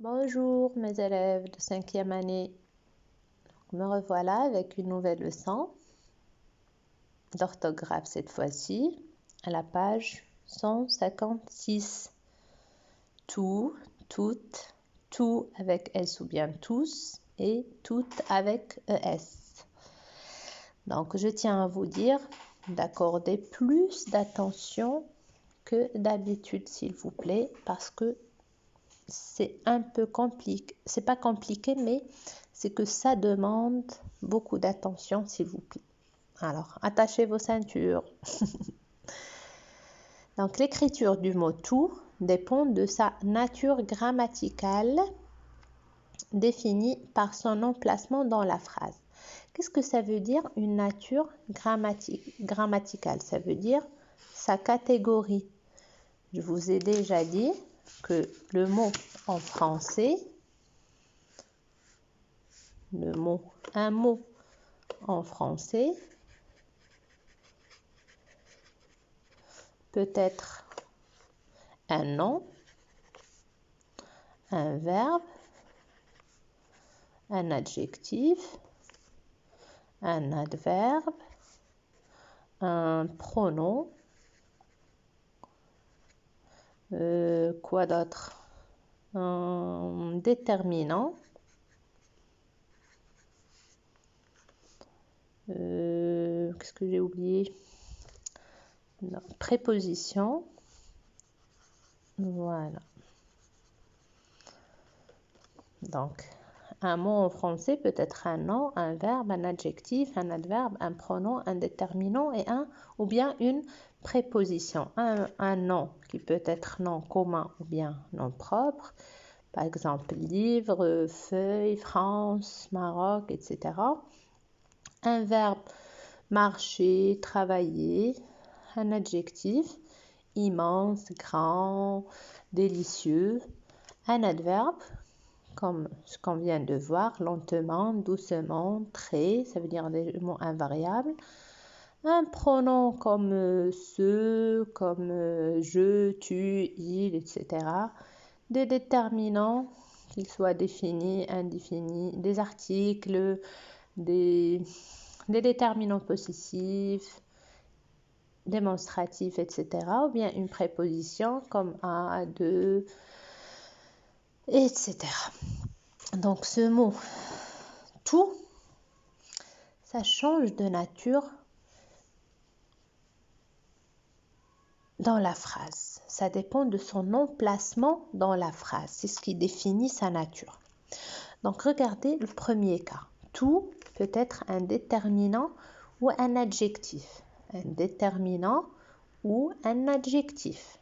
Bonjour mes élèves de 5e année, me revoilà avec une nouvelle leçon d'orthographe cette fois-ci, à la page 156. Tout, toutes, tout avec S ou bien tous et toutes avec ES. Donc je tiens à vous dire d'accorder plus d'attention que d'habitude s'il vous plaît, parce que c'est un peu compliqué, c'est pas compliqué, mais c'est que ça demande beaucoup d'attention, s'il vous plaît. Alors, attachez vos ceintures. Donc, l'écriture du mot tout dépend de sa nature grammaticale définie par son emplacement dans la phrase. Qu'est-ce que ça veut dire une nature grammaticale? Ça veut dire sa catégorie. Je vous ai déjà dit que le mot en français, un mot en français peut être un nom, un verbe, un adjectif, un adverbe, un pronom, quoi d'autre? Un déterminant, qu'est-ce que j'ai oublié? Non, préposition, voilà. Donc, un mot en français peut être un nom, un verbe, un adjectif, un adverbe, un pronom, un déterminant et ou bien une préposition. Un nom qui peut être nom commun ou bien nom propre. Par exemple, livre, feuille, France, Maroc, etc. Un verbe, marcher, travailler. Un adjectif, immense, grand, délicieux. Un adverbe, comme ce qu'on vient de voir, lentement, doucement, très, ça veut dire des mots invariables. Un pronom comme ce, comme je, tu, il, etc. Des déterminants, qu'ils soient définis, indéfinis, des articles, des déterminants possessifs, démonstratifs, etc. Ou bien une préposition comme à, de, etc. Donc ce mot tout, ça change de nature dans la phrase. Ça dépend de son emplacement dans la phrase. C'est ce qui définit sa nature. Donc regardez le premier cas. Tout peut être un déterminant ou un adjectif. Un déterminant ou un adjectif.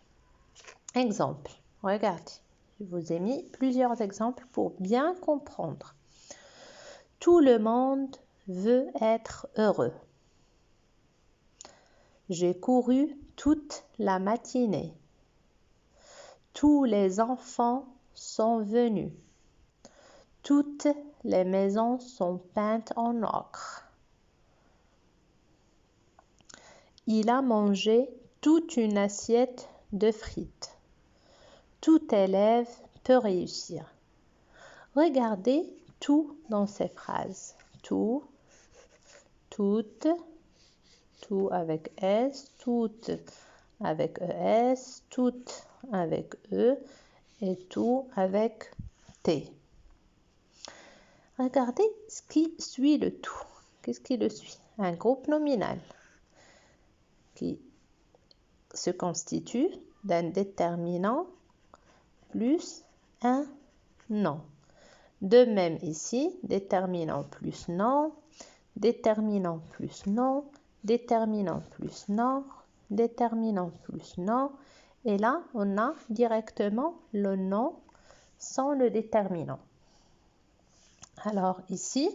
Exemple, regardez. Je vous ai mis plusieurs exemples pour bien comprendre. Tout le monde veut être heureux. J'ai couru toute la matinée. Tous les enfants sont venus. Toutes les maisons sont peintes en ocre. Il a mangé toute une assiette de frites. Tout élève peut réussir. Regardez tout dans ces phrases. Tout, toutes, tout avec S, toutes avec ES, toutes avec E et tout avec T. Regardez ce qui suit le tout. Qu'est-ce qui le suit? Un groupe nominal qui se constitue d'un déterminant plus un nom. De même ici, déterminant plus nom, déterminant plus nom, déterminant plus nom, déterminant plus nom. Et là, on a directement le nom sans le déterminant. Alors ici,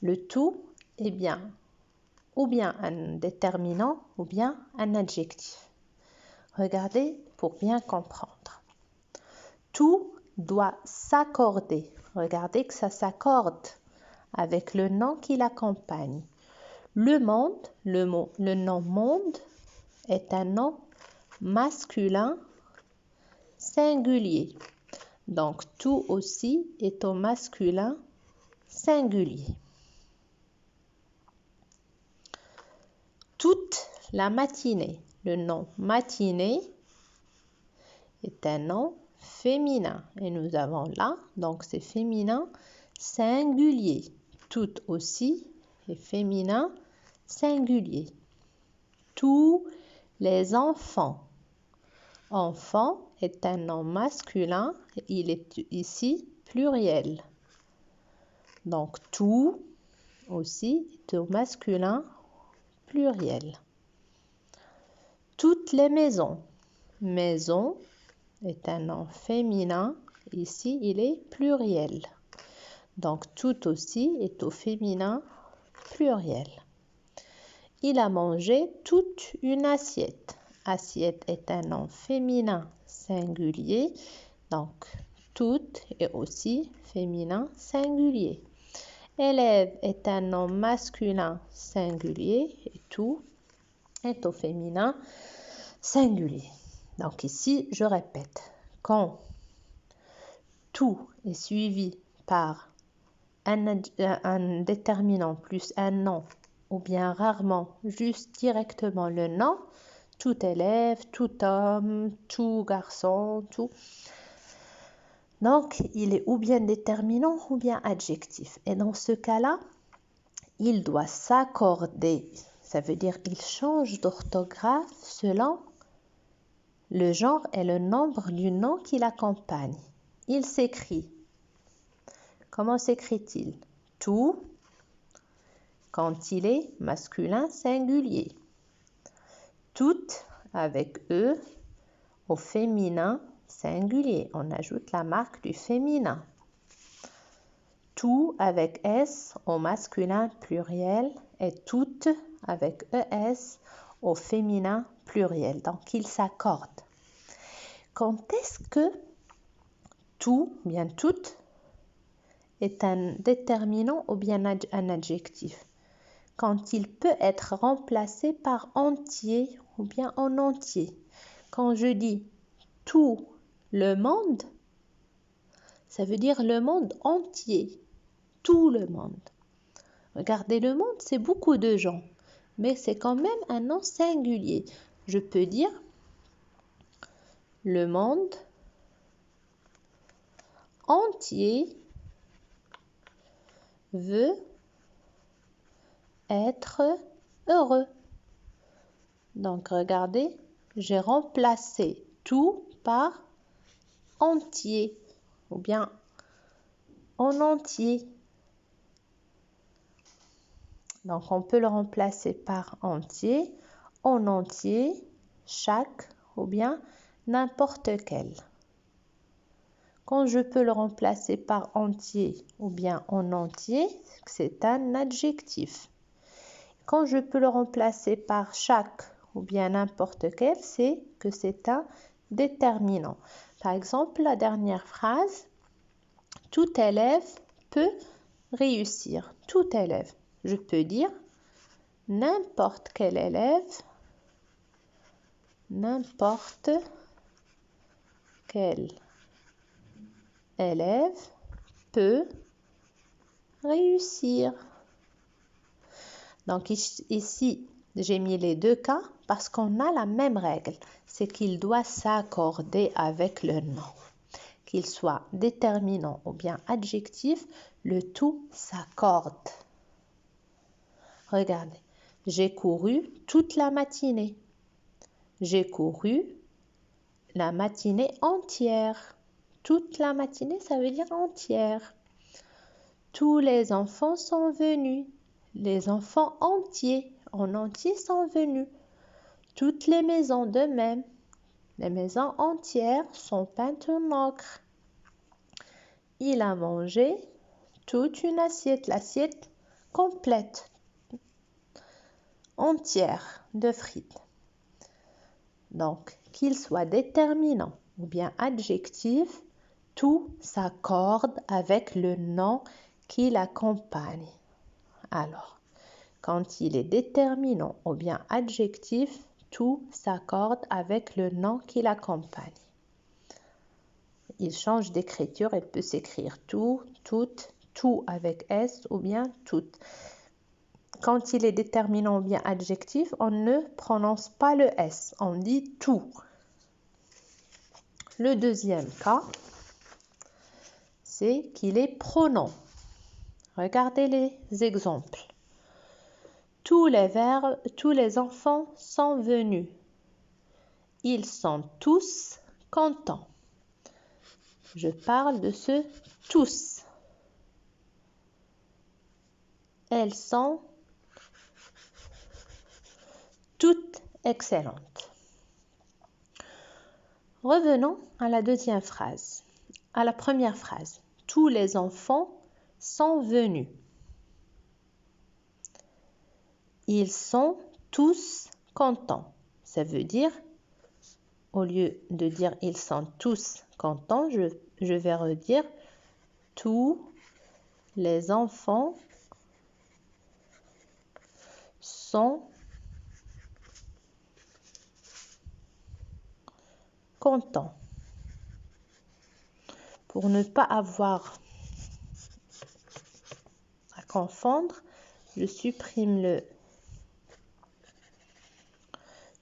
le tout est bien ou bien un déterminant ou bien un adjectif. Regardez pour bien comprendre. Tout doit s'accorder. Regardez que ça s'accorde avec le nom qui l'accompagne. Le monde, le nom monde est un nom masculin singulier. Donc, tout aussi est au masculin singulier. Toute la matinée. Le nom matinée est un nom féminin. Et nous avons là, donc c'est féminin singulier. Tout aussi est féminin singulier. Tous les enfants. Enfant est un nom masculin. Il est ici pluriel. Donc tout aussi est au masculin pluriel. Toutes les maisons. Maison est un nom féminin. Ici, il est pluriel. Donc, tout aussi est au féminin pluriel. Il a mangé toute une assiette. Assiette est un nom féminin singulier. Donc, toute est aussi féminin singulier. Élève est un nom masculin singulier et tout est au féminin singulier. Donc ici, je répète, quand tout est suivi par un déterminant plus un nom, ou bien rarement juste directement le nom, tout élève, tout homme, tout garçon, tout. Donc, il est ou bien déterminant ou bien adjectif. Et dans ce cas-là, il doit s'accorder. Ça veut dire qu'il change d'orthographe selon le genre et le nombre du nom qui l'accompagne. Il s'écrit. Comment s'écrit-il? Tout quand il est masculin singulier. Toutes avec E au féminin singulier. On ajoute la marque du féminin. Tout avec S au masculin pluriel et toutes avec ES au féminin pluriel. Donc, ils s'accordent. Quand est-ce que tout, bien toutes, est un déterminant ou bien un adjectif? Quand il peut être remplacé par entier ou bien en entier. Quand je dis tout le monde, ça veut dire le monde entier. Tout le monde. Regardez, le monde, c'est beaucoup de gens, mais c'est quand même un nom singulier. Je peux dire le monde entier veut être heureux. Donc, regardez, j'ai remplacé tout par entier ou bien en entier. Donc, on peut le remplacer par entier, en entier, chaque ou bien n'importe quel. Quand je peux le remplacer par entier ou bien en entier, c'est un adjectif. Quand je peux le remplacer par chaque ou bien n'importe quel, c'est que c'est un déterminant. Par exemple, la dernière phrase, tout élève peut réussir. Tout élève. Je peux dire n'importe quel élève, n'importe quel élève peut réussir. Donc ici, j'ai mis les deux cas parce qu'on a la même règle. C'est qu'il doit s'accorder avec le nom. Qu'il soit déterminant ou bien adjectif, le tout s'accorde. Regardez, j'ai couru toute la matinée. J'ai couru la matinée entière. Toute la matinée, ça veut dire entière. Tous les enfants sont venus. Les enfants entiers, en entier, sont venus. Toutes les maisons de même. Les maisons entières sont peintes en ocre. Il a mangé toute une assiette, l'assiette complète, entière de frites. Donc, qu'il soit déterminant ou bien adjectif, tout s'accorde avec le nom qui l'accompagne. Alors, quand il est déterminant ou bien adjectif, tout s'accorde avec le nom qui l'accompagne. il change d'écriture. Il peut s'écrire tout, toute, tout avec S ou bien toute. Quand il est déterminant ou bien adjectif, on ne prononce pas le S, on dit tout. Le deuxième cas, c'est qu'il est pronom. Regardez les exemples. Tous les enfants sont venus. Ils sont tous contents. Je parle de ce tous. Elles sont toutes excellentes. Revenons à la deuxième phrase. À la première phrase. Tous les enfants sont venus. Ils sont tous contents. Ça veut dire, au lieu de dire ils sont tous contents, je vais redire tous les enfants sont contents. Pour ne pas avoir à confondre, je supprime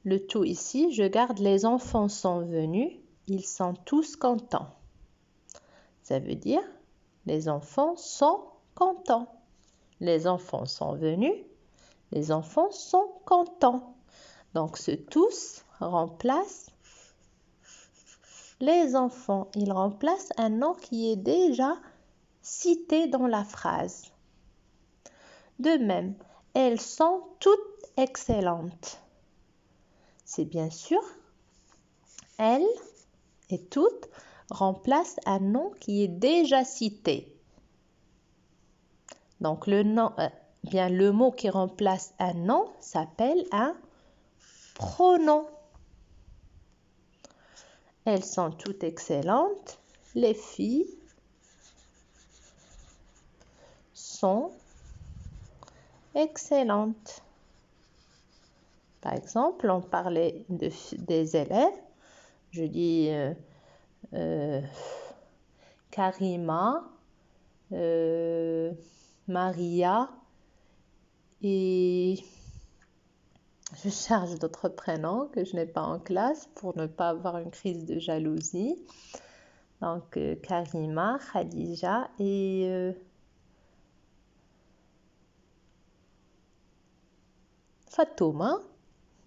le tout ici. Je garde les enfants sont venus. Ils sont tous contents. Ça veut dire les enfants sont contents. Les enfants sont venus. Les enfants sont contents. Donc ce tous remplace les enfants. Il remplace un nom qui est déjà cité dans la phrase. De même, elles sont toutes excellentes. C'est bien sûr, elles et toutes remplacent un nom qui est déjà cité. Donc le mot qui remplace un nom s'appelle un pronom. Elles sont toutes excellentes. Les filles sont excellentes. Par exemple, on parlait des élèves. Je dis Karima, Maria et je cherche d'autres prénoms que je n'ai pas en classe pour ne pas avoir une crise de jalousie. Donc Karima, Khadija et Fatouma,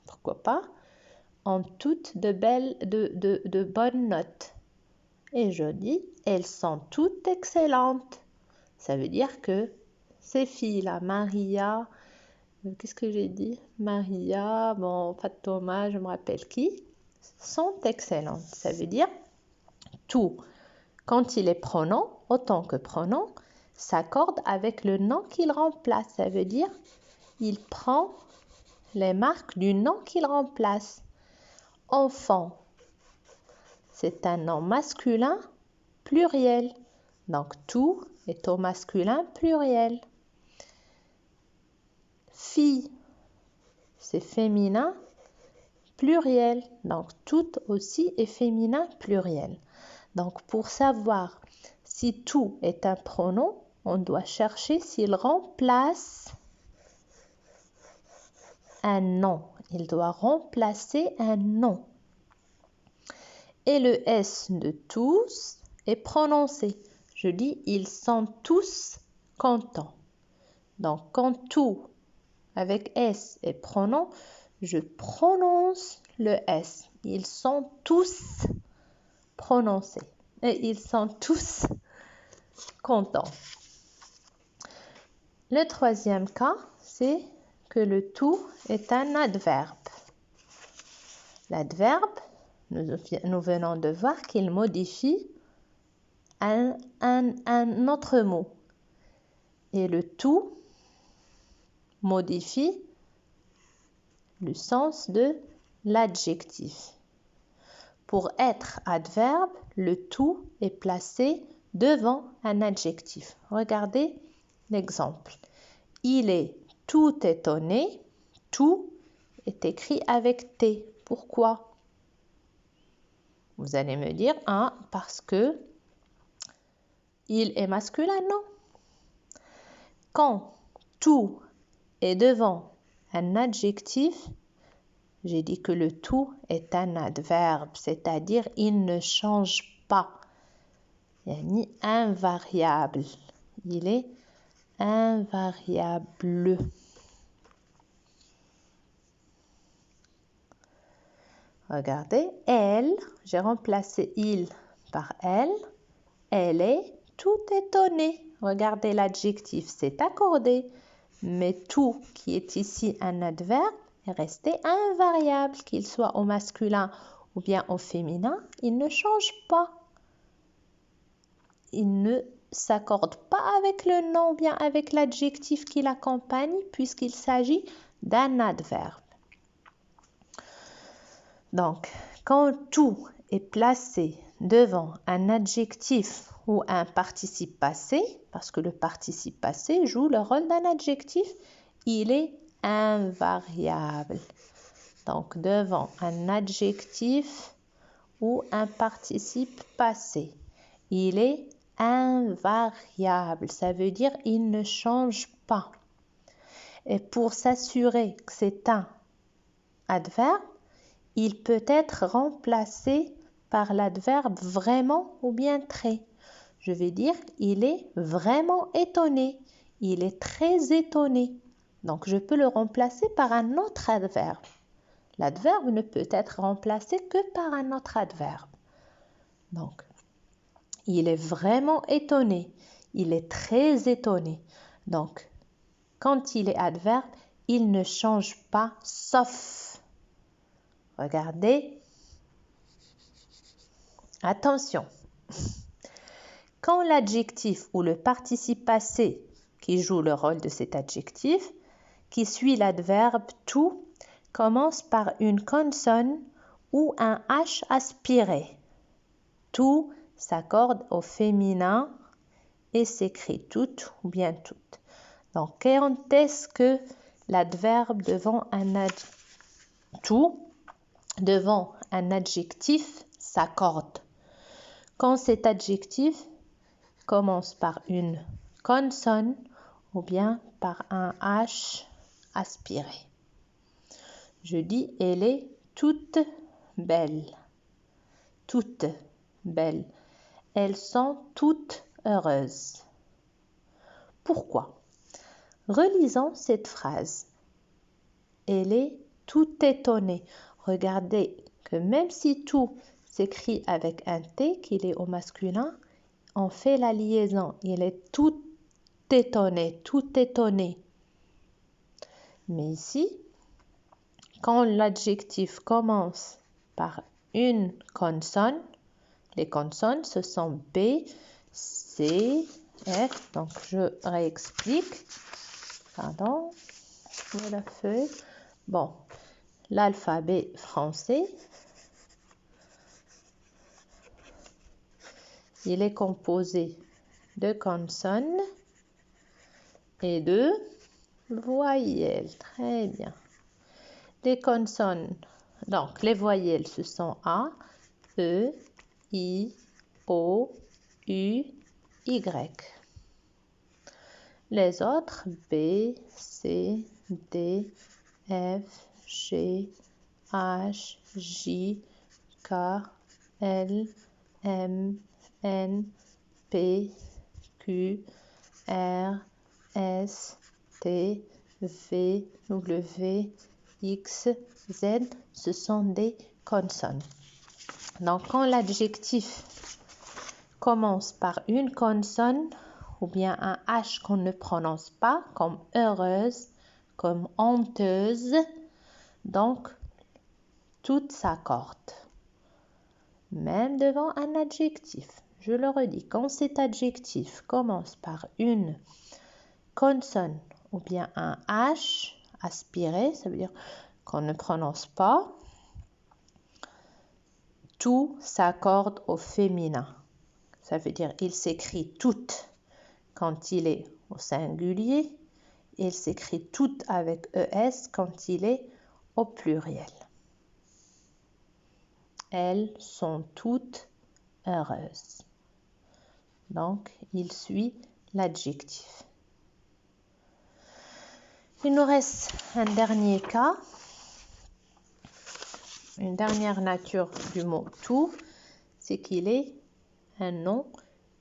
pourquoi pas, ont toutes de bonnes notes. Et je dis, elles sont toutes excellentes. Ça veut dire que ces filles-là, Maria, qu'est-ce que j'ai dit? Maria, Fatouma, je me rappelle qui, sont excellentes. Ça veut dire tout. Quand il est pronom, autant que pronom, s'accorde avec le nom qu'il remplace. Ça veut dire, il prend les marques du nom qu'il remplace. Enfant, c'est un nom masculin pluriel. Donc, tout est au masculin pluriel. Fille, c'est féminin pluriel. Donc, tout aussi est féminin pluriel. Donc, pour savoir si tout est un pronom, on doit chercher s'il remplace un nom. Il doit remplacer un nom. Et le S de tous est prononcé. Je dis, ils sont tous contents. Donc, quand tout avec S est pronom, je prononce le S. Ils sont tous prononcés. Et ils sont tous contents. Le troisième cas, c'est que le tout est un adverbe. L'adverbe, nous venons de voir qu'il modifie un autre mot. Et le tout modifie le sens de l'adjectif. Pour être adverbe, le tout est placé devant un adjectif. Regardez l'exemple. Il est tout étonné. Tout est écrit avec T. Pourquoi? Vous allez me dire, ah, parce que il est masculin, non. Quand tout est devant un adjectif, j'ai dit que le tout est un adverbe, c'est-à-dire il ne change pas. Il ni invariable. Il est invariable. Regardez, elle, j'ai remplacé il par elle. Elle est tout étonnée. Regardez l'adjectif, c'est accordé. Mais tout qui est ici un adverbe est resté invariable, qu'il soit au masculin ou bien au féminin, il ne change pas. Il ne s'accorde pas avec le nom ou bien avec l'adjectif qui l'accompagne puisqu'il s'agit d'un adverbe. Donc, quand tout est placé devant un adjectif ou un participe passé, parce que le participe passé joue le rôle d'un adjectif, il est invariable. Donc, devant un adjectif ou un participe passé, il est invariable. Ça veut dire il ne change pas. Et pour s'assurer que c'est un adverbe, il peut être remplacé par l'adverbe vraiment ou bien très. Je vais dire, il est vraiment étonné. Il est très étonné. Donc, je peux le remplacer par un autre adverbe. L'adverbe ne peut être remplacé que par un autre adverbe. Donc, il est vraiment étonné. Il est très étonné. Donc, quand il est adverbe, il ne change pas sauf. Regardez. Attention. Quand l'adjectif ou le participe passé qui joue le rôle de cet adjectif, qui suit l'adverbe tout, commence par une consonne ou un H aspiré. Tout s'accorde au féminin et s'écrit toute ou bien toute. Donc, quand est-ce que l'adverbe devant tout devant un adjectif s'accorde? Quand cet adjectif commence par une consonne ou bien par un H aspiré. Je dis, elle est toute belle. Toute belle. Elles sont toutes heureuses. Pourquoi? Relisons cette phrase. Elle est tout étonnée. Regardez que même si tout s'écrit avec un T, qu'il est au masculin, on fait la liaison. Il est tout étonné, tout étonné. Mais ici, quand l'adjectif commence par une consonne, les consonnes, ce sont B, C, F. Donc, je réexplique. Pardon, de la feuille. Bon, l'alphabet français, il est composé de consonnes et de voyelles. Très bien. Les consonnes, donc les voyelles, ce sont A, E, I, O, U, Y. Les autres, B, C, D, F, G, H, J, K, L, M, N, P, Q, R, S, T, V, W, X, Z, ce sont des consonnes. Donc, quand l'adjectif commence par une consonne ou bien un H qu'on ne prononce pas, comme heureuse, comme honteuse, donc tout s'accorde. Même devant un adjectif. Je le redis, quand cet adjectif commence par une consonne ou bien un H aspiré, ça veut dire qu'on ne prononce pas, tout s'accorde au féminin. Ça veut dire il s'écrit toute quand il est au singulier, il s'écrit toute avec ES quand il est au pluriel. elles sont toutes heureuses. Donc, il suit l'adjectif. Il nous reste un dernier cas, une dernière nature du mot tout, c'est qu'il est un nom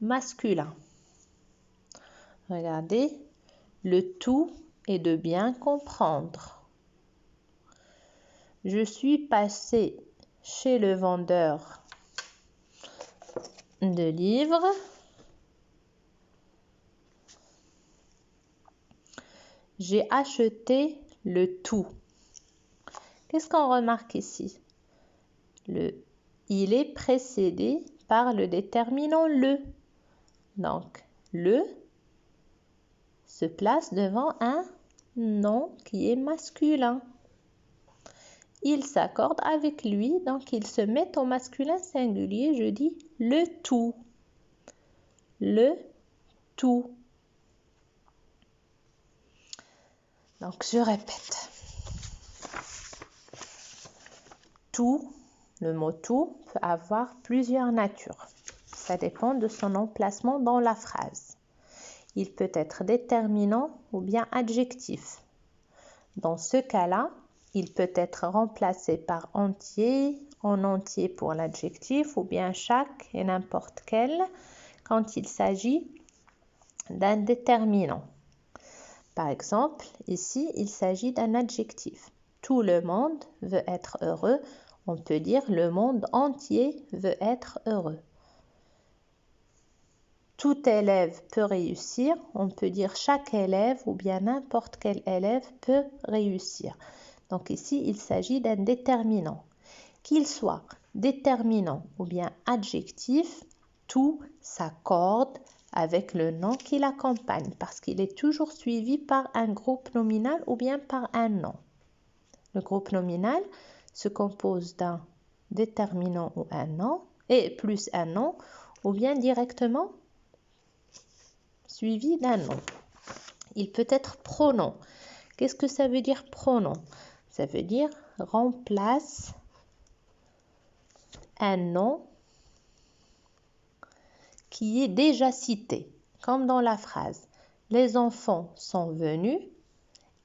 masculin. Regardez, le tout est de bien comprendre. Je suis passé chez le vendeur de livres. J'ai acheté le tout. Qu'est-ce qu'on remarque ici? Il est précédé par le déterminant le. Donc, le se place devant un nom qui est masculin. Il s'accorde avec lui, donc il se met au masculin singulier. Je dis le tout. Le tout. Donc, je répète. Tout, le mot tout peut avoir plusieurs natures. Ça dépend de son emplacement dans la phrase. Il peut être déterminant ou bien adjectif. Dans ce cas-là, il peut être remplacé par entier, en entier pour l'adjectif ou bien chaque et n'importe quel quand il s'agit d'un déterminant. Par exemple, ici, il s'agit d'un adjectif. Tout le monde veut être heureux. On peut dire le monde entier veut être heureux. Tout élève peut réussir. On peut dire chaque élève ou bien n'importe quel élève peut réussir. Donc ici, il s'agit d'un déterminant. Qu'il soit déterminant ou bien adjectif, tout s'accorde avec le nom qui l'accompagne parce qu'il est toujours suivi par un groupe nominal ou bien par un nom. Le groupe nominal se compose d'un déterminant ou un nom et plus un nom ou bien directement suivi d'un nom. Il peut être pronom. Qu'est-ce que ça veut dire pronom? Ça veut dire remplace un nom qui est déjà cité, comme dans la phrase. Les enfants sont venus,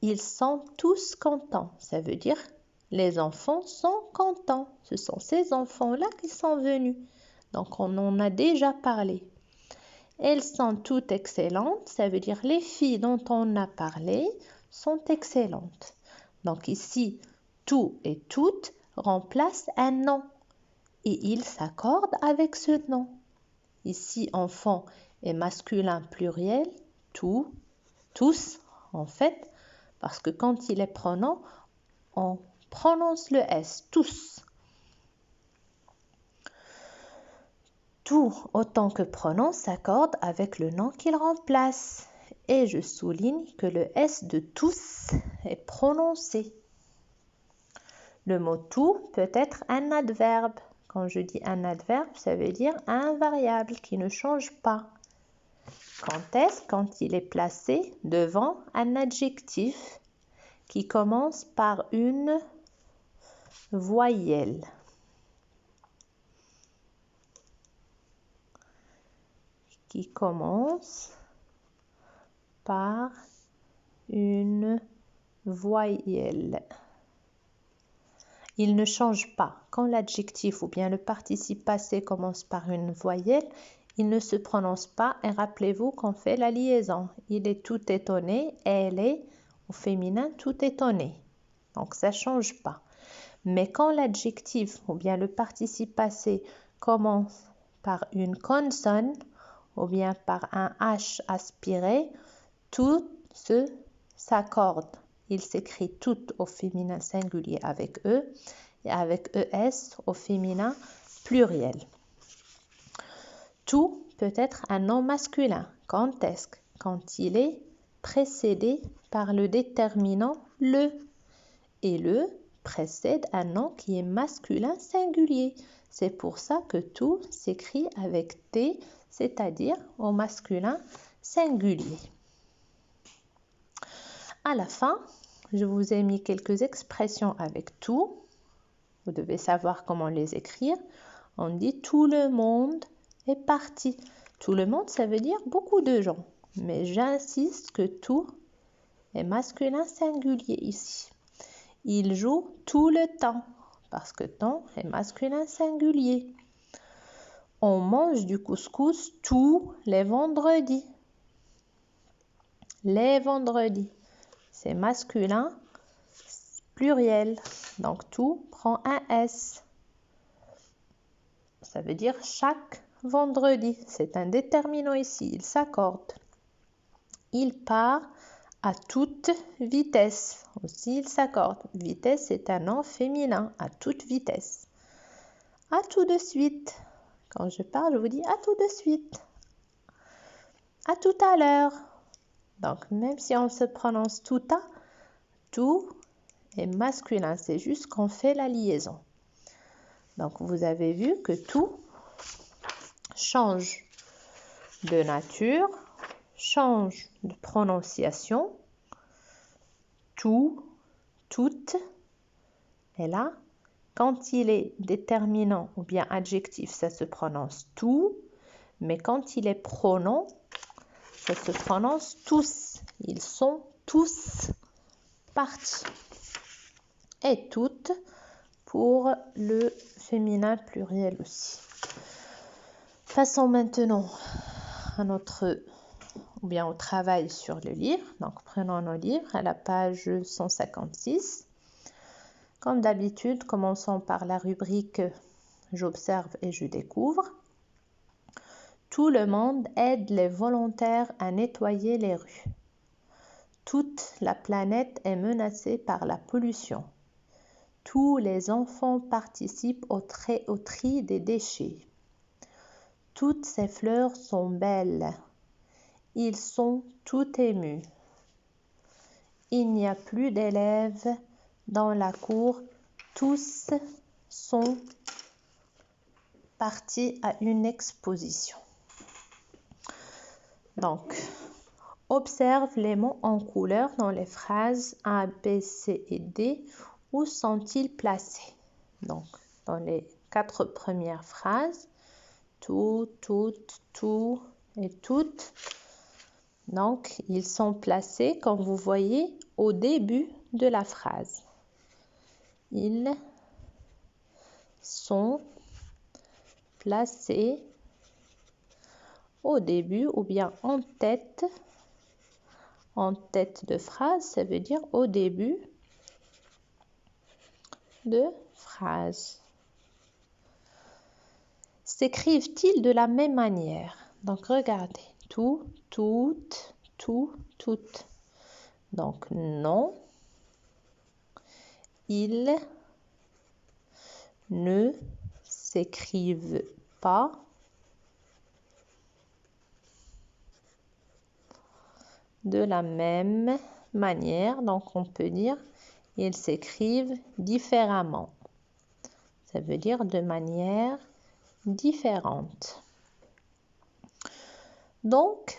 ils sont tous contents. Ça veut dire les enfants sont contents. Ce sont ces enfants-là qui sont venus. Donc on en a déjà parlé. Elles sont toutes excellentes. Ça veut dire les filles dont on a parlé sont excellentes. Donc ici, tout et toutes remplacent un nom et ils s'accordent avec ce nom. Ici, enfant est masculin pluriel, tout, tous en fait, parce que quand il est pronom, on prononce le S, tous. Tout autant que pronom s'accorde avec le nom qu'il remplace. Et je souligne que le S de tous est prononcé. Le mot tout peut être un adverbe. Quand je dis un adverbe, ça veut dire un variable qui ne change pas. Quand est-ce? Quand il est placé devant un adjectif qui commence par une voyelle. Qui commence par une voyelle. Il ne change pas. Quand l'adjectif ou bien le participe passé commence par une voyelle, il ne se prononce pas. Et rappelez-vous qu'on fait la liaison. Il est tout étonné, elle est au féminin tout étonné. Donc ça ne change pas. Mais quand l'adjectif ou bien le participe passé commence par une consonne ou bien par un H aspiré, tout s'accorde. Il s'écrit tout au féminin singulier avec E et avec ES au féminin pluriel. Tout peut être un nom masculin. Quand est-ce? Quand il est précédé par le déterminant le. Et le précède un nom qui est masculin singulier. C'est pour ça que tout s'écrit avec T, c'est-à-dire au masculin singulier. À la fin, je vous ai mis quelques expressions avec tout. Vous devez savoir comment les écrire. On dit tout le monde est parti. Tout le monde, ça veut dire beaucoup de gens. Mais j'insiste que tout est masculin singulier ici. Il joue tout le temps parce que temps est masculin singulier. On mange du couscous tous les vendredis. Les vendredis, c'est masculin pluriel. Donc tout prend un S. Ça veut dire chaque vendredi. C'est un déterminant ici. Il s'accorde. Il part à toute vitesse. Aussi, il s'accorde. Vitesse est un nom féminin. À toute vitesse. À tout de suite. Quand je parle, je vous dis à tout de suite. À tout à l'heure. Donc, même si on se prononce tout à, tout est masculin. C'est juste qu'on fait la liaison. Donc, vous avez vu que tout change de nature, change de prononciation. Tout, toute. Et là, quand il est déterminant ou bien adjectif, ça se prononce tout. Mais quand il est pronom, ça se prononce tous. Ils sont tous partis. Et toutes pour le féminin pluriel aussi. Passons maintenant à au travail sur le livre. Donc prenons nos livres à la page 156. Comme d'habitude, commençons par la rubrique J'observe et je découvre. Tout le monde aide les volontaires à nettoyer les rues. Toute la planète est menacée par la pollution. Tous les enfants participent au tri des déchets. Toutes ces fleurs sont belles. Ils sont tout émus. Il n'y a plus d'élèves dans la cour. Tous sont partis à une exposition. Donc, observe les mots en couleur dans les phrases A, B, C et D. Où sont-ils placés? Donc, dans les 4 premières phrases, tout, toutes, tout et toutes. Donc, ils sont placés, comme vous voyez, au début de la phrase. Ils sont placés au début ou bien en tête. En tête de phrase, ça veut dire au début de phrase. S'écrivent-ils de la même manière? Donc, regardez. Tout, toutes, tout, toutes. Donc, non. Ils ne s'écrivent pas de la même manière. Donc, on peut dire ils s'écrivent différemment. Ça veut dire de manière différente. Donc,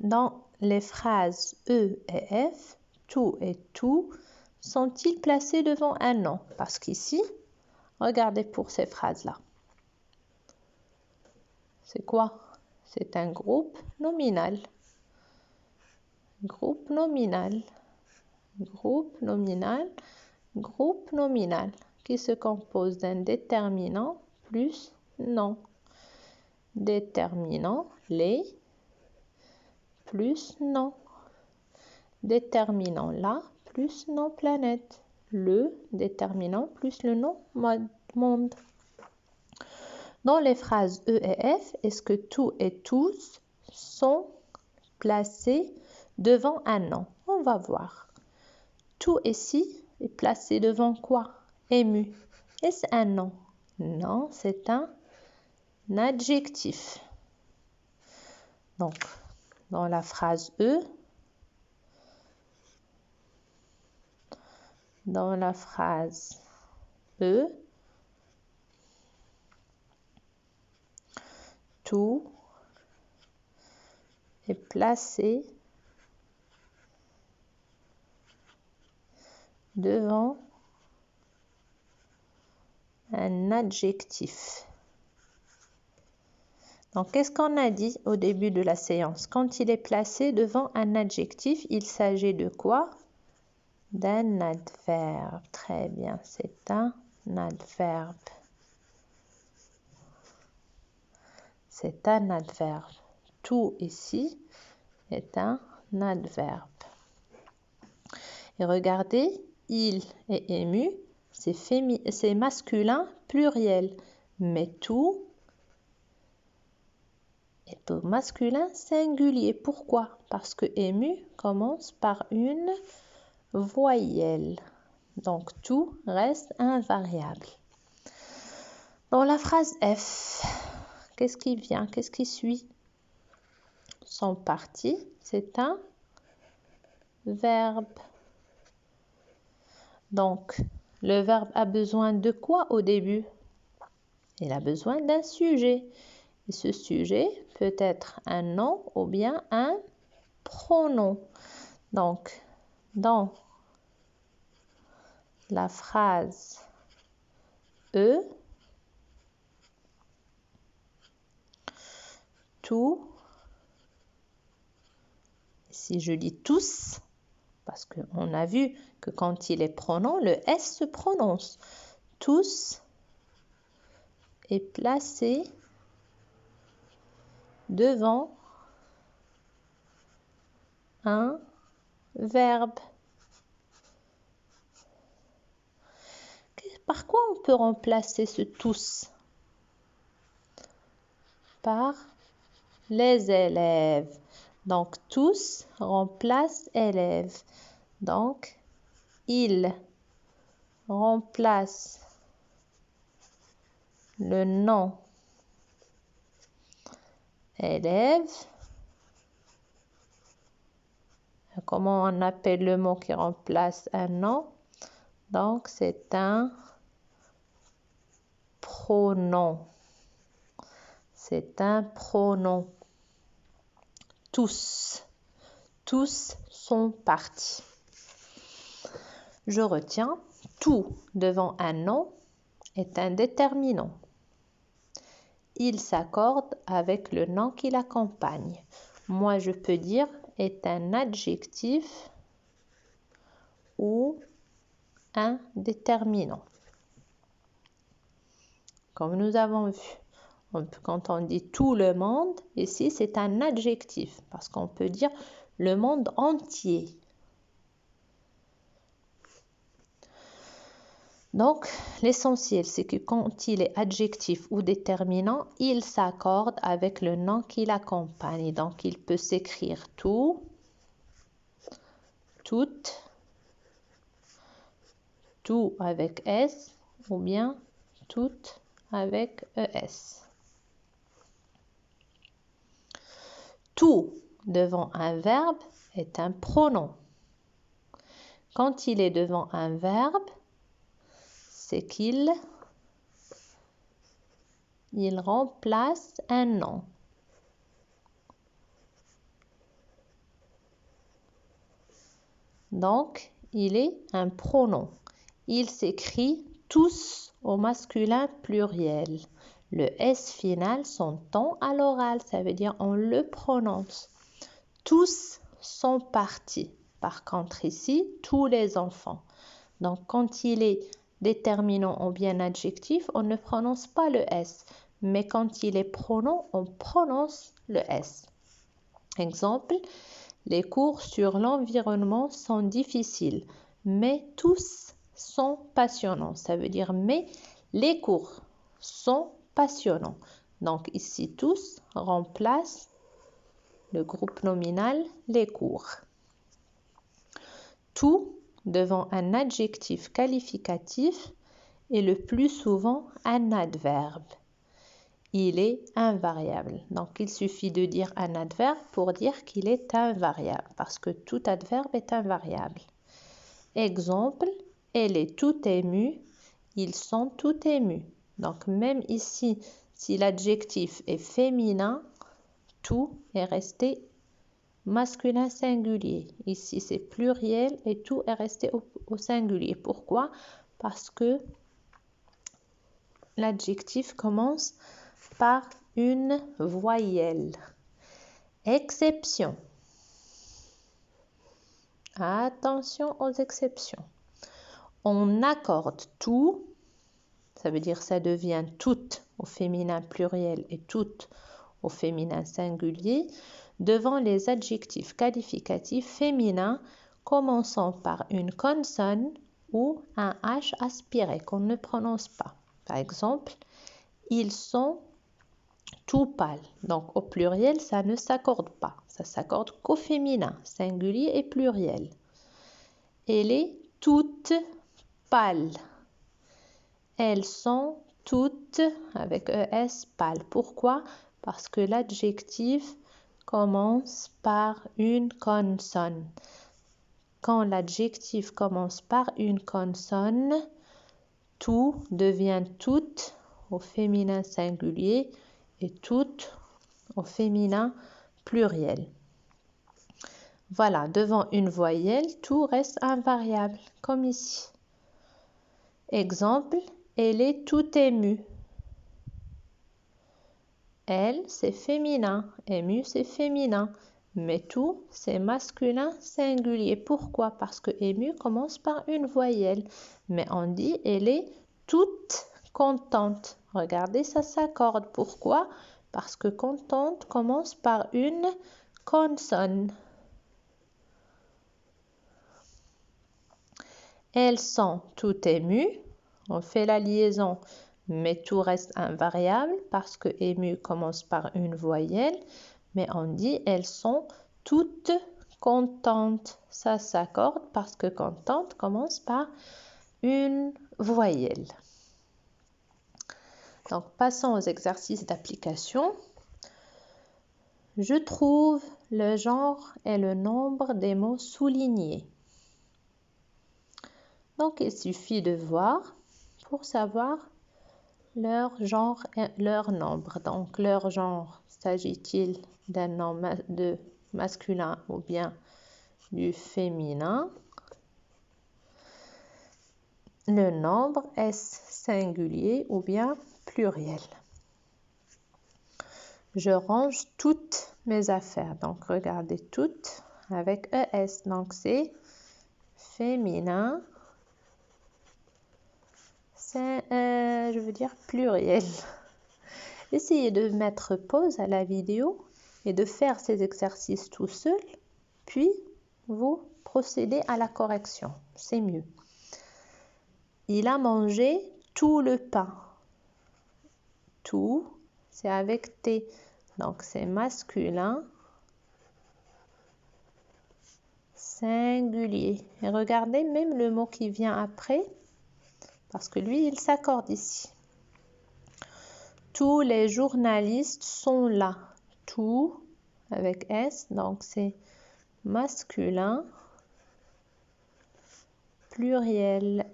dans les phrases E et F, tout et tout sont-ils placés devant un nom? Parce qu'ici, regardez pour ces phrases-là. C'est quoi? C'est un groupe nominal. Groupe nominal. Groupe nominal. Groupe nominal qui se compose d'un déterminant plus nom. Déterminant, les, plus nom. Déterminant la, plus nom planète. Le déterminant plus le nom monde. Dans les phrases E et F, est-ce que tout et tous sont placés devant un nom? On va voir. Tout ici est placé devant quoi? Ému. Est-ce un nom? Non, c'est un adjectif. Donc, dans la phrase E, tout est placé devant un adjectif. Donc, qu'est-ce qu'on a dit au début de la séance? Quand il est placé devant un adjectif, il s'agit de quoi? D'un adverbe. Très bien, c'est un adverbe. C'est un adverbe. Tout ici est un adverbe. Et regardez, il est ému, c'est masculin pluriel, mais tout est au masculin singulier. Pourquoi? Parce que ému commence par une voyelle. Donc tout reste invariable. Dans la phrase F, qu'est-ce qui vient? Qu'est-ce qui suit? Son parti, c'est un verbe. Donc, le verbe a besoin de quoi au début? Il a besoin d'un sujet. Et ce sujet peut être un nom ou bien un pronom. Donc, dans la phrase E, tout, si je dis tous, parce qu'on a vu que quand il est pronom, le S se prononce. Tous est placé devant un verbe. Par quoi on peut remplacer ce tous? Par les élèves. Donc, tous remplace élèves. Donc, il remplace le nom élève. Comment on appelle le mot qui remplace un nom? Donc, c'est un pronom. C'est un pronom. Tous. Tous sont partis. Je retiens, tout devant un nom est un déterminant. Il s'accorde avec le nom qui l'accompagne. Moi, je peux dire est un adjectif ou un déterminant. Comme nous avons vu, quand on dit tout le monde, ici c'est un adjectif parce qu'on peut dire le monde entier. Donc, l'essentiel, c'est que quand il est adjectif ou déterminant, il s'accorde avec le nom qui l'accompagne. Donc, il peut s'écrire tout, toutes, tout avec S ou bien toutes avec ES. Tout devant un verbe est un pronom. Quand il est devant un verbe, c'est qu'il remplace un nom. Donc, il est un pronom. Il s'écrit tous au masculin pluriel. Le S final s'entend à l'oral, ça veut dire on le prononce. Tous sont partis. Par contre ici, tous les enfants. Donc quand il est déterminant ou bien adjectif, on ne prononce pas le S. Mais quand il est pronom, on prononce le S. Exemple, les cours sur l'environnement sont difficiles, mais tous sont passionnants. Ça veut dire mais les cours sont passionnants. Donc ici, tous remplace le groupe nominal les cours. Tout devant un adjectif qualificatif est le plus souvent un adverbe. Il est invariable. Donc, il suffit de dire un adverbe pour dire qu'il est invariable, parce que tout adverbe est invariable. Exemple, elle est tout émue, ils sont tout émus. Donc, même ici, si l'adjectif est féminin, tout est resté masculin singulier. Ici, c'est pluriel et tout est resté au singulier. Pourquoi? Parce que l'adjectif commence par une voyelle. Exception. Attention aux exceptions. On accorde tout, ça veut dire ça devient toutes au féminin pluriel et toutes au féminin singulier, devant les adjectifs qualificatifs féminins commençant par une consonne ou un H aspiré qu'on ne prononce pas. Par exemple, ils sont tout pâles. Donc au pluriel, ça ne s'accorde pas. Ça s'accorde qu'au féminin, singulier et pluriel. Elle est toute pâle. Elles sont toutes avec ES pâles. Pourquoi? Parce que l'adjectif commence par une consonne. Quand l'adjectif commence par une consonne, tout devient toutes au féminin singulier et toutes au féminin pluriel. Voilà, devant une voyelle, tout reste invariable, comme ici. Exemple, elle est tout émue. Elle, c'est féminin. Ému, c'est féminin. Mais tout, c'est masculin singulier. Pourquoi? Parce que ému commence par une voyelle. Mais on dit, elle est toute contente. Regardez, ça s'accorde. Pourquoi? Parce que contente commence par une consonne. Elles sont toutes émues. On fait la liaison, mais tout reste invariable parce que ému commence par une voyelle. Mais on dit elles sont toutes contentes. Ça s'accorde parce que contente commence par une voyelle. Donc, passons aux exercices d'application. Je trouve le genre et le nombre des mots soulignés. Donc, il suffit de voir pour savoir leur genre et leur nombre. Donc, leur genre, s'agit-il d'un nom de masculin ou bien du féminin? Le nombre, est-ce singulier ou bien pluriel? Je range toutes mes affaires. Donc, regardez toutes avec ES. Donc, c'est féminin. C'est, je veux dire, pluriel. Essayez de mettre pause à la vidéo et de faire ces exercices tout seul, puis vous procédez à la correction. C'est mieux. Il a mangé tout le pain. Tout, c'est avec T. Donc, c'est masculin, singulier. Et regardez même le mot qui vient après, parce que lui, il s'accorde ici. Tous les journalistes sont là. Tout, avec S, donc c'est masculin, pluriel.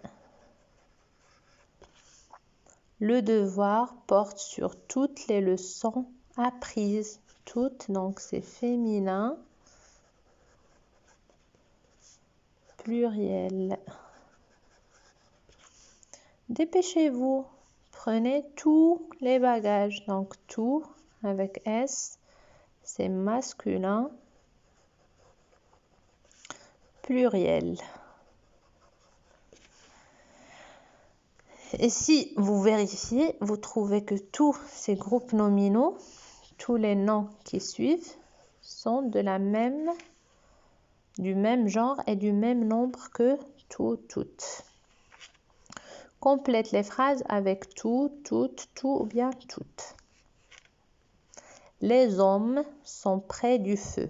Le devoir porte sur toutes les leçons apprises. Toutes, donc c'est féminin, pluriel. Dépêchez-vous, prenez tous les bagages. Donc tout avec S, c'est masculin, pluriel. Et si vous vérifiez, vous trouvez que tous ces groupes nominaux, tous les noms qui suivent, sont du même genre et du même nombre que tout, toutes. Complète les phrases avec tout, toutes, tout ou bien toutes. Les hommes sont près du feu.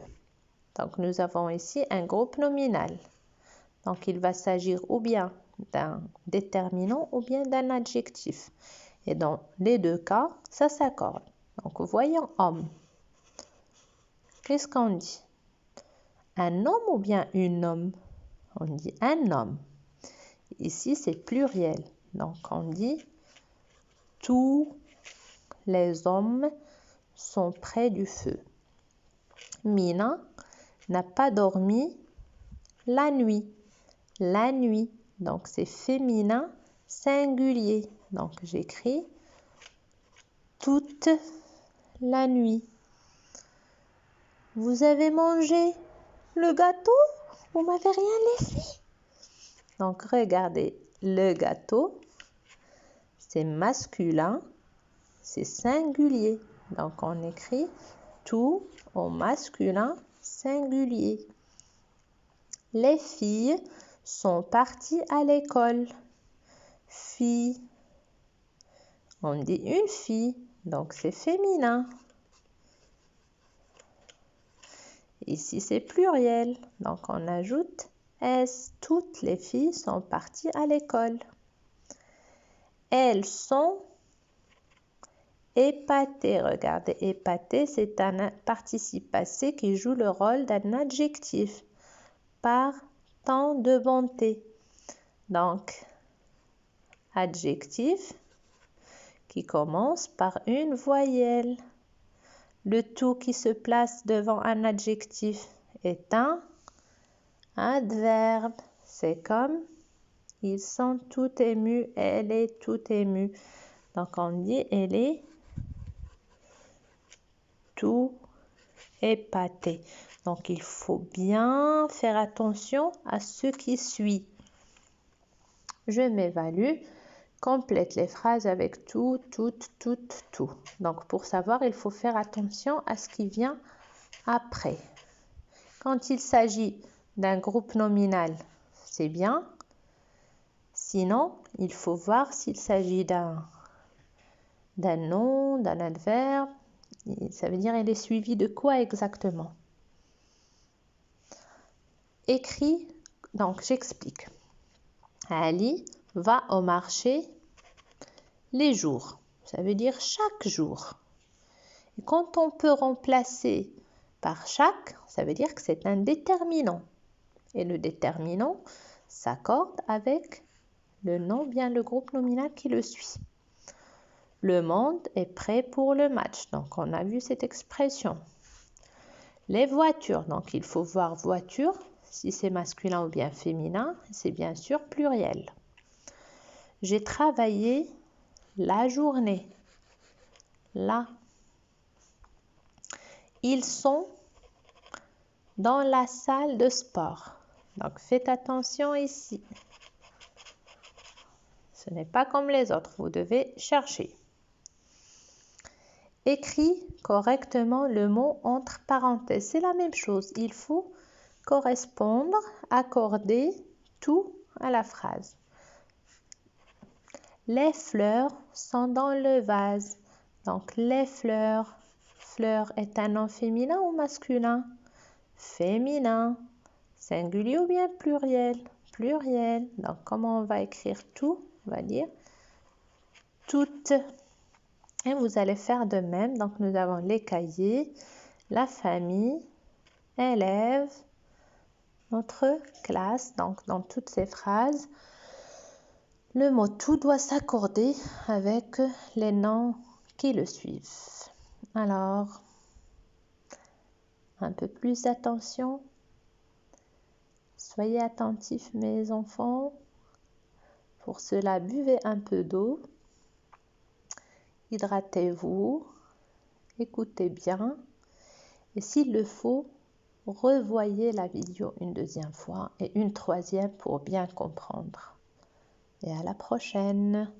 Donc nous avons ici un groupe nominal. Donc il va s'agir ou bien d'un déterminant ou bien d'un adjectif. Et dans les deux cas, ça s'accorde. Donc voyons homme. Qu'est-ce qu'on dit? Un homme ou bien une homme? On dit un homme. Ici, c'est pluriel. Donc on dit tous les hommes sont près du feu. Mina n'a pas dormi la nuit. La nuit. Donc c'est féminin singulier. Donc j'écris toute la nuit. Vous avez mangé le gâteau? Vous m'avez rien laissé. Donc, regardez, le gâteau, c'est masculin, c'est singulier. Donc, on écrit tout au masculin singulier. Les filles sont parties à l'école. Fille. On dit une fille, donc c'est féminin. Ici, c'est pluriel, donc on ajoute S. Toutes les filles sont parties à l'école. Elles sont épatées. Regardez, épatées, c'est un participe passé qui joue le rôle d'un adjectif. Par tant de bonté. Donc, adjectif qui commence par une voyelle. Le tout qui se place devant un adjectif est un adverbe. C'est comme ils sont tout émus, elle est tout émue. Donc on dit elle est tout épatée. Donc il faut bien faire attention à ce qui suit. Je m'évalue. Complète les phrases avec tout, tout. Donc, pour savoir, il faut faire attention à ce qui vient après. Quand il s'agit d'un groupe nominal, c'est bien. Sinon, il faut voir s'il s'agit d'un nom, d'un adverbe. Ça veut dire il est suivi de quoi exactement? Écrit, donc j'explique. Ali va au marché les jours. Ça veut dire chaque jour. Et quand on peut remplacer par chaque, ça veut dire que c'est un déterminant. Et le déterminant s'accorde avec le nom, bien le groupe nominal qui le suit. Le monde est prêt pour le match. Donc, on a vu cette expression. Les voitures. Donc, il faut voir voiture, si c'est masculin ou bien féminin. C'est bien sûr pluriel. J'ai travaillé la journée. Là. Ils sont dans la salle de sport. Donc, faites attention ici. Ce n'est pas comme les autres. Vous devez chercher. Écris correctement le mot entre parenthèses. C'est la même chose. Il faut correspondre, accorder tout à la phrase. Les fleurs sont dans le vase. Donc, les fleurs. Fleur est un nom féminin ou masculin? Féminin. Singulier ou bien pluriel? Pluriel. Donc, comment on va écrire tout? On va dire toutes. Et vous allez faire de même. Donc, nous avons les cahiers, la famille, élèves, notre classe. Donc, dans toutes ces phrases, le mot tout doit s'accorder avec les noms qui le suivent. Alors, un peu plus d'attention. Soyez attentifs, mes enfants. Pour cela, buvez un peu d'eau. Hydratez-vous. Écoutez bien. Et s'il le faut, revoyez la vidéo une deuxième fois et une troisième pour bien comprendre. Et à la prochaine.